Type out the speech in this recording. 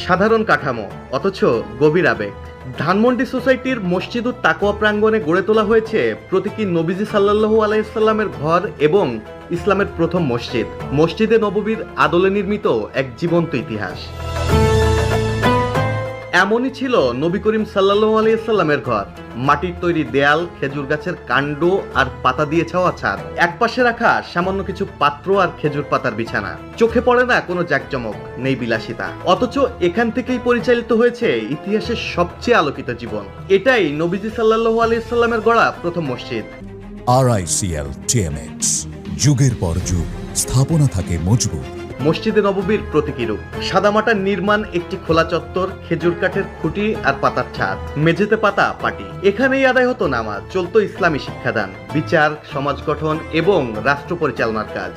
সাধারণ কাঠামো অথচ গভীর আবেগ। ধানমন্ডি সোসাইটির মসজিদুত তাকওয়া প্রাঙ্গণে গড়ে তোলা হয়েছে প্রতীকী নবীজি সাল্লাল্লাহু আলাইহি সাল্লামের ঘর এবং ইসলামের প্রথম মসজিদ। মসজিদে নববীর আদলে নির্মিত এক জীবন্ত ইতিহাস। এমনই ছিল নবী করিম সাল্লাল্লাহু আলাইহি সাল্লামের ঘর। মাটির তৈরি দেয়াল, খেজুর গাছের কাণ্ড আর পাতা দিয়ে ছাওয়া ছাদ, একপাশে রাখা সামান্য কিছু পাত্র আর খেজুর পাতার বিছানা। চোখে পড়ে না কোনো জাঁকজমক, নেই বিলাসিতা, অথচ এখান থেকেই পরিচালিত হয়েছে ইতিহাসের সবচেয়ে আলোকিত জীবন। এটাই নবীজি সাল্লাল্লাহু আলাইহি সাল্লামের গড়া প্রথম মসজিদ। RICL TMX, যুগের পর যুগ স্থাপনা থাকে মজবুত। মসজিদে নববীর প্রতীকী রূপ। সাদামাটার নির্মাণ, একটি খোলা চত্বর, খেজুর কাঠের খুঁটি আর পাতার ছাদ, মেঝেতে পাতা পাটি। এখানেই আদায় হতো নামাজ, চলতো ইসলামী শিক্ষাদান, বিচার, সমাজ গঠন এবং রাষ্ট্র পরিচালনার কাজ।